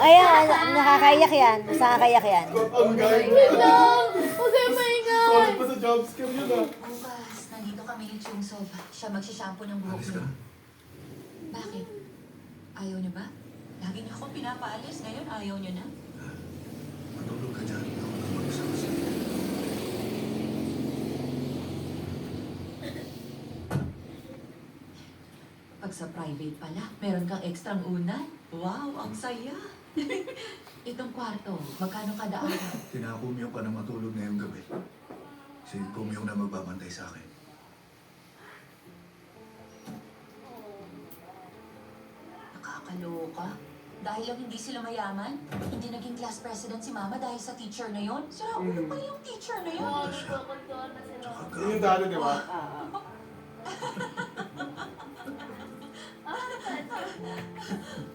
Ayan, nakakaiyak yan. Nakakaiyak yan. Ang guy. Huwag kayo maingay. Sorry pa sa job scare yun ah. Bukas, nandito kami ni Chungsob. Siya magsishampoo ng buhok niyo. Bakit? Ayaw niyo ba? Lagi niyo akong pinapaalis. Ngayon, ayaw niyo na. Matulog ka dyan. Ako na mag-usap. Pag sa private pala, meron kang ekstrang unan. Wow, ang saya. Itong kwarto, magkano kada araw? Tinakumyaw ka na matulog ngayong gabi. Si Kumyaw na magbabantay sa akin. Nakakaloka. Dahil lang hindi sila mayaman, hindi naging class president si Mama dahil sa teacher na yon. Sira ulo pala yung teacher na yon. Oo, nagkakuntuan na sila. Tsaka Yun yung dalo, di ba?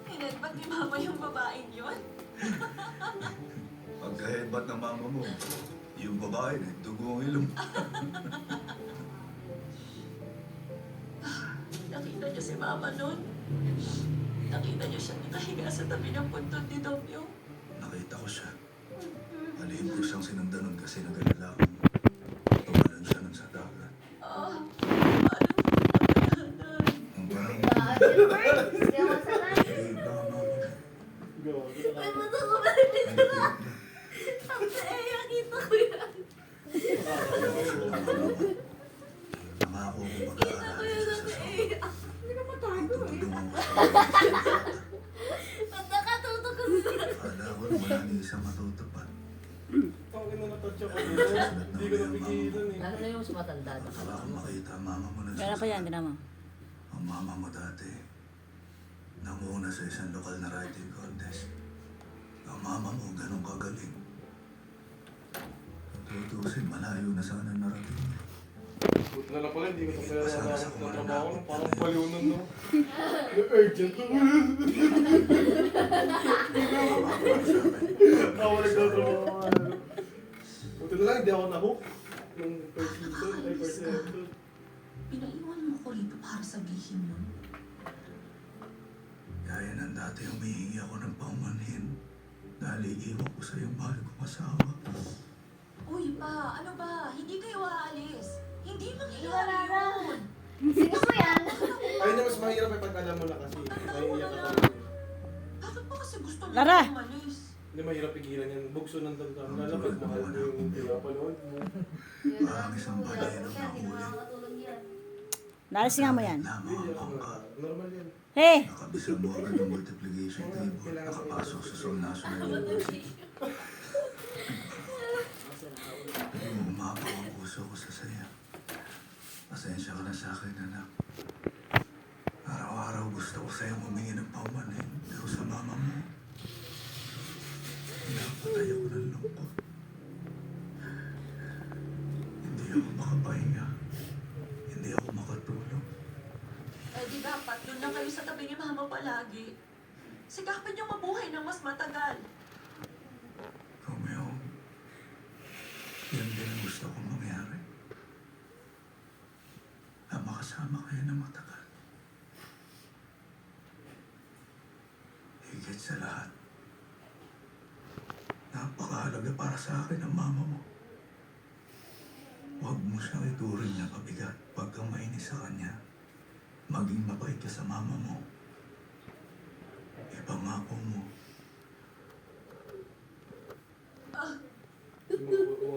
Hinelpat ni Mama yung babaeng yon. pagkahebat ng mama mo, yung babae, nagdugo ang ilong. Nakita niyo si Mama noon. Nakita niyo siya nakahiga sa tabi ng puntod ni Domyo. Nakita ko siya. Alihim ko siyang sinundan nun kasi nag-alala akong tumalan siya nun sa dagat. Ah, paano mo pinagdaanan? Ang parang, Hindi ako sanay. iba ang mama mo. Go. Ay, mata ko ba rin? Ang tiyak niya. Ang saya, kita ko yan. Nangako ko mag-aaral siya sa sawah. Hindi ka matago eh. Tutulungan ko siya. Ba't nakatutok ka sa... Akala ko na wala ni isang matutupad. Tangin na natouch ako dito. Hindi ko napigilan eh. Lalo na yung mas matanda na Akala ko makita ang mama mo na Gano'n pa yan, tinan mo. Ang mama mo dati, namuna sa isang lokal na writing contest. Ang mama mo ganun kagaling. Tutusin, malayo na sana narating niya. Buti na lang pala, hindi ko na pala Pasama sa nakakot na kumain trabaho. natin. Parang baliunan, no? Yung urgent ko. Mama sa akin. Ako nagtatrabaho. Buti na lang, hindi ako nahook. Nung first season, ay first episode. Pinaiwan mo ko rito para sabihin mo. Gaya ng dati humihingi ako ng paumanhin. Dahil iiwan ko sa iyong mahal kong asawa. Uy pa, ano ba? Hindi kayo aalis. Hindi Wala mangyayari na. yun. Sige mo yan. Ayun na mas mahirap ay pag alam mo na kasi. Naiiyak ako. Bakit pa kasi gusto mo Lara! umalis? Hindi mahirap pigilan yan. Bugso ng damdam. Lalo pag mahal mo yung pinapanood mo. Parang isang balero na Hindi huli. nakakatulog yan. Nalasingan mo yan. Lamang Hindi, ang pangka. normal yan. Hey! Nakabisa mo agad ng multiplication table. Nakapasok sa Seoul National University. Umapaw ang puso ko sa saya. Pasensya ka na sa akin, anak. Araw-araw gusto ko sa'yo humingi ng paumanhin. Pero sa mama mo, pinapatay ako ng lungkot. Hindi ako makapahinga. Hindi ako makatulog. Eh di dapat doon lang kayo sa tabi ni Mama palagi. Sikapin niyo mabuhay ng mas matagal. Romeo, yan din ang gusto kong mangyari. Na makasama kayo na matagal. Higit sa lahat, napakahalaga para sa akin ang mama mo. Huwag mo siyang ituring na pabigat pag kang mainis sa kanya. Maging mabait ka sa mama mo. Ipangako mo,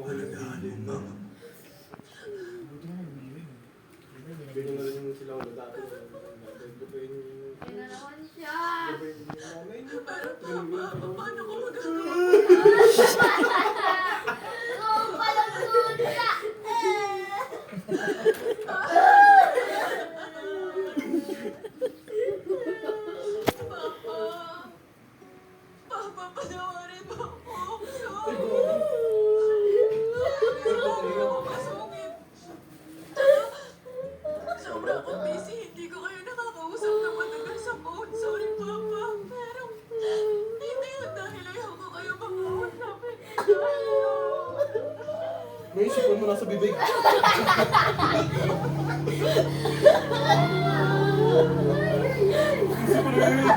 alagaan mo ang mama mo. Ganyan na rin yung sila ulo dati. Gabayin yung... Yan na naman siya. Gabayin yung nanay niyo. Pero Papa, paano ko magagawa? Oo, palang susa. Papa! Papa, panawarin mo ako. Masungit. Sobra akong busy. Hindi ko kayo nakakausap na matagal sa phone. Sorry, Papa. Pero, hindi yun dahil ayaw ko kayo makausapin. May isipon mo nasa bibig.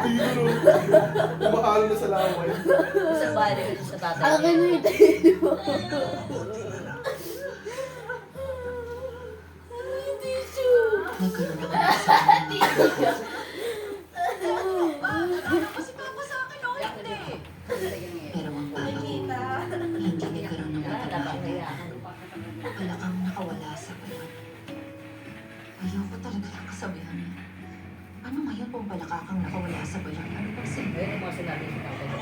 Pilipino. Kumahalo na sa laway. Isang bahay na ito sa tatay. Ang ganito. Nagkaroon ako ng kasama. Kasi papa sa akin o hindi. Pero ang papa ko, hindi nagkaroon ng pagkakita. Wala kang nakawala sa kayo. Ayoko talaga ng kasabihan niya. Ano ngayon kung wala ka kang nakawala sa bayan? Ano bang sinabi? Ayun ang mga sinabi sa tatay.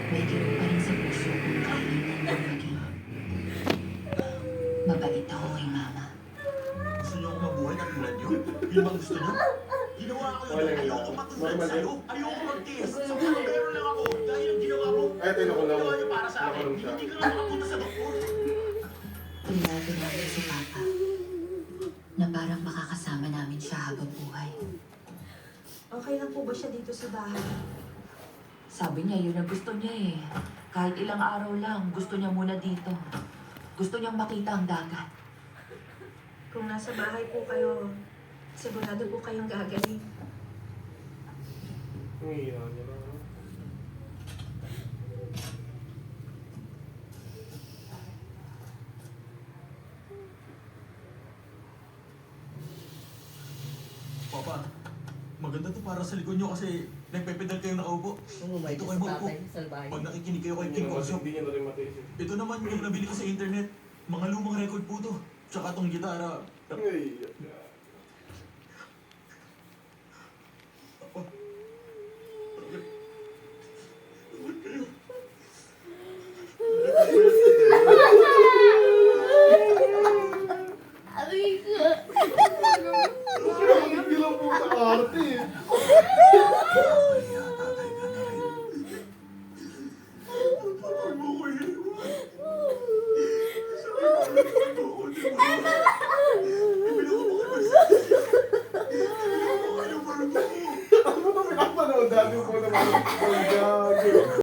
May gano'n pa rin sa puso kung kailan ko maging mabait ako kay mama. Gusto niyo ako mabuhay na tulad niyo? Yun bang gusto niyo? Ginawa ko yun. Ayoko matulad sa'yo. Ayoko mag-tiis. Sobrang meron lang ako. Dahil ang ginawa ko, Ay, ito yung ginawa niyo para sa akin. nakulong siya. Hindi ka na makapunta sa doktor. Tinabi namin si Papa na parang makakasama namin siya habang buhay. Okay lang po ba siya dito sa bahay? Sabi niya, yun ang gusto niya eh. Kahit ilang araw lang, gusto niya muna dito. Gusto niyang makita ang dagat. Kung nasa bahay po kayo, sigurado po kayong gagaling. Ang hihina niya na. Papa, maganda to para sa likod niyo kasi nagpepedal kayo nakaupo. Umumay Dito ka kayo sa maupo. tatay, sa bahay. Pag nakikinig kayo kay Hindi King niya Kosyo, hindi niya na rin matiis. ito naman yung nabili ko sa internet. Mga lumang record po to. Tsaka tong gitara. Ay, Papa, Aray ko. hindi lang po sa arte eh. kaya tatay ka na rin. Huwag mo ko iiwan. Sabi ko, ako, di ba? Bibili ko po kayo sa... Bibili ko kayo para po. Ano ba pinapanood dati po naman? Ang gago.